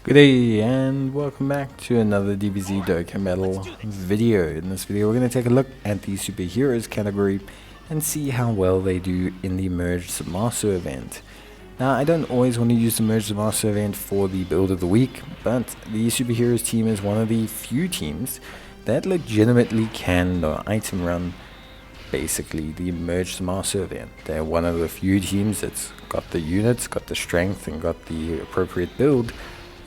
Good day and welcome back to another DBZ Dokkan Battle video. In this video we're going to take a look at the superheroes category and see how well they do in the Merged Master event. Now I don't always want to use the Merged Master event for the build of the week, but the superheroes team is one of the few teams that legitimately can item run basically the Merged Master event. They're one of the few teams that's got the units, got the strength and got the appropriate build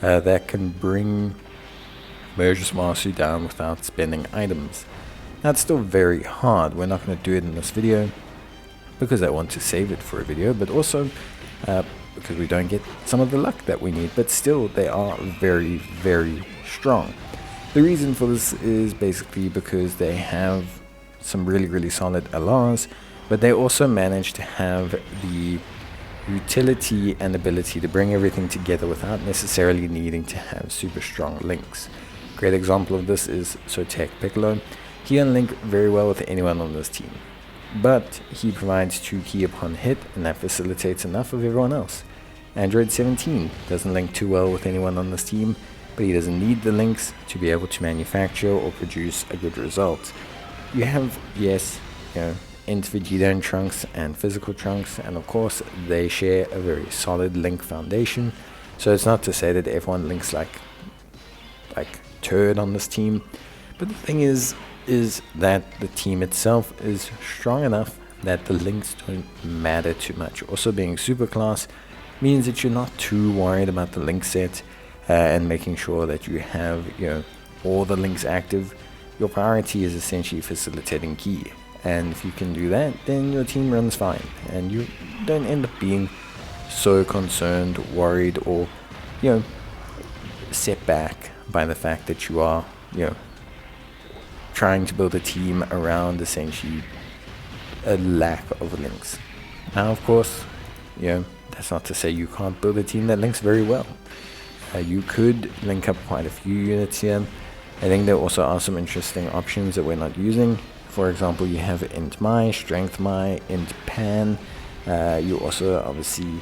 that can bring Merged Mastery down without spending items. Now it's still very hard. We're not going to do it in this video because I want to save it for a video, but also because we don't get some of the luck that we need, but still they are very, very strong. The reason for this is basically because they have some really solid LRs, but they also manage to have the utility and ability to bring everything together without necessarily needing to have super strong links. Great example of this is Sotek Piccolo. He can link very well with anyone on this team, but he provides 2 key upon hit, and that facilitates enough of everyone else. Android 17 doesn't link too well with anyone on this team, but he doesn't need the links to be able to manufacture or produce a good result. You have, yes, Int Vegeta and Trunks and Physical Trunks, and of course they share a very solid link foundation, so it's not to say that everyone links like turd on this team, but the thing is that the team itself is strong enough that the links don't matter too much. Also, being super class means that you're not too worried about the link set and making sure that you have all the links active. Your priority is essentially facilitating key. And if you can do that, then your team runs fine, and you don't end up being so concerned, worried, or set back by the fact that you are trying to build a team around essentially a lack of links. Now of course, that's not to say you can't build a team that links very well. You could link up quite a few units here. I think there also are some interesting options that we're not using. For example, you have Int Mai, Strength Mai, Int Pan. You also obviously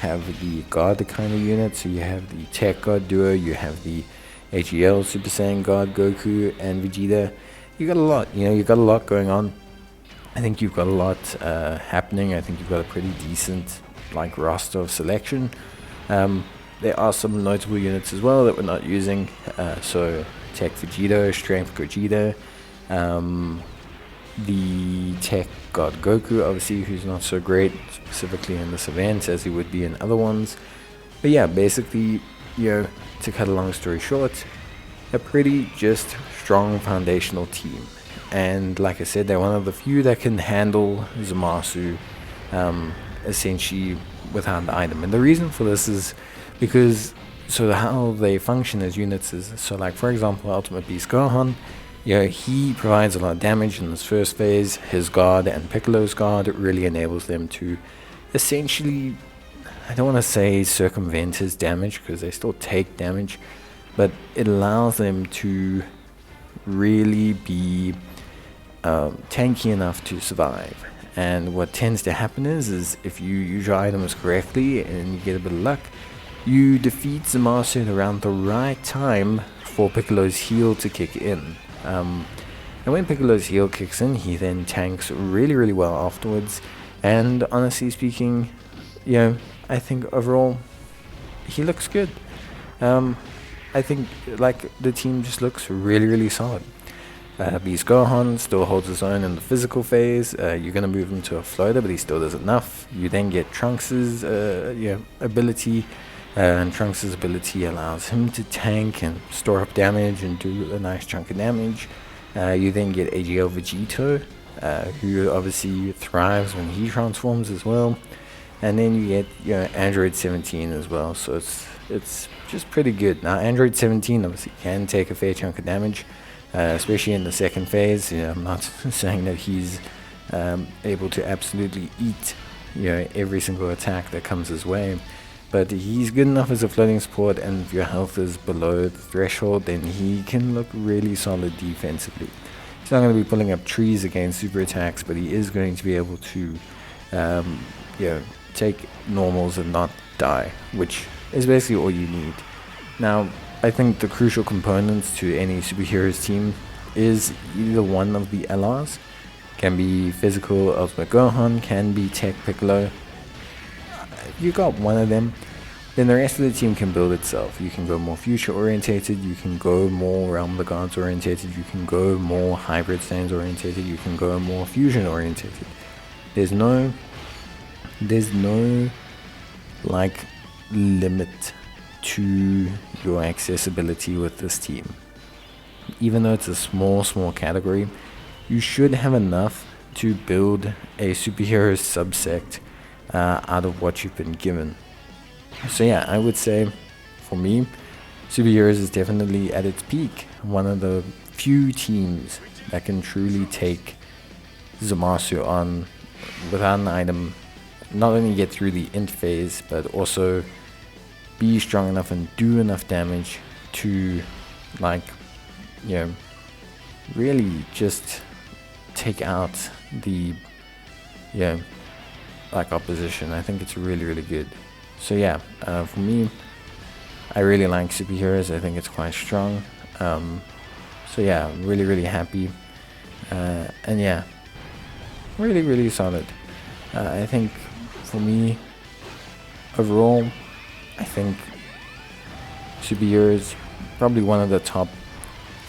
have the God kind of unit. So you have the Tech God duo, you have the HEL Super Saiyan God Goku and Vegeta. You got a lot, you got a lot going on. I think you've got a lot happening. I think you've got a pretty decent roster of selection. There are some notable units as well that we're not using. So Tech Vegeta, Strength Gogeta. The Tech God Goku, obviously, who's not so great specifically in this event as he would be in other ones. But yeah, basically, to cut a long story short, a pretty just strong foundational team. And like I said, they're one of the few that can handle Zamasu essentially without the item. And the reason for this is because how they function as units is, for example, Ultimate Beast Gohan, he provides a lot of damage in this first phase. His guard and Piccolo's guard really enables them to essentially, I don't want to say circumvent his damage because they still take damage, but it allows them to really be tanky enough to survive. And what tends to happen is if you use your items correctly and you get a bit of luck, you defeat Zamasu around the right time for Piccolo's heal to kick in. And when Piccolo's heal kicks in, he then tanks really well afterwards. And honestly speaking, I think overall he looks good. I think the team just looks really solid. Beast Gohan still holds his own in the physical phase. You're gonna move him to a floater, but he still does enough. You then get Trunks' ability. And Trunks' ability allows him to tank and store up damage and do a nice chunk of damage. You then get AGL Vegito, who obviously thrives when he transforms as well. And then you get Android 17 as well, so it's just pretty good. Now Android 17 obviously can take a fair chunk of damage, especially in the second phase. I'm not saying that he's able to absolutely eat every single attack that comes his way. But he's good enough as a floating support, and if your health is below the threshold, then he can look really solid defensively. He's not going to be pulling up trees against super attacks, but he is going to be able to take normals and not die, which is basically all you need. Now, I think the crucial components to any superheroes team is either one of the LRs. Can be physical Ultimate Gohan, can be Tech Piccolo. If you got one of them, then the rest of the team can build itself. You can go more future orientated, you can go more Realm of the Gods orientated, you can go more hybrid stands orientated, you can go more fusion orientated. There's no like limit to your accessibility with this team. Even though it's a small category, you should have enough to build a superhero subsect out of what you've been given. So yeah, I would say for me, superheroes is definitely at its peak. One of the few teams that can truly take Zamasu on without an item, not only get through the int phase, but also be strong enough and do enough damage to, like, you know, really just take out the, like, opposition. I think it's really good. So yeah, for me, I really like superheroes. I think it's quite strong. So yeah, really happy. And yeah, really solid. I think for me, overall, I think superheroes probably one of the top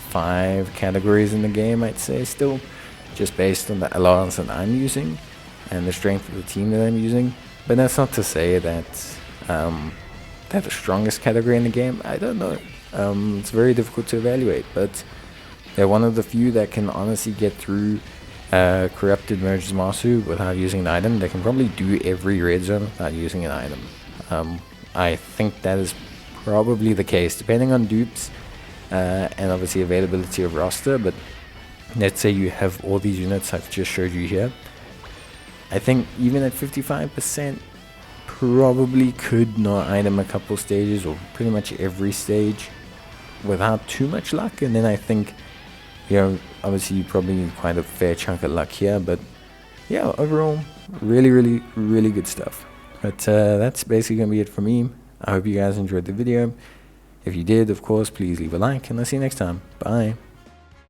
5 categories in the game, I'd say, still, just based on the allowance that I'm using and the strength of the team that I'm using. But that's not to say that they're the strongest category in the game. I don't know. It's very difficult to evaluate, but they're one of the few that can honestly get through corrupted merge Zamasu without using an item. They can probably do every red zone without using an item. I think that is probably the case, depending on dupes and obviously availability of roster. But let's say you have all these units I've just showed you here. I think even at 55%, probably could not item a couple stages or pretty much every stage without too much luck. And then I think, obviously you probably need quite a fair chunk of luck here, but yeah, overall really good stuff. But that's basically gonna be it for me. I hope you guys enjoyed the video. If you did, of course, please leave a like, and I'll see you next time. Bye.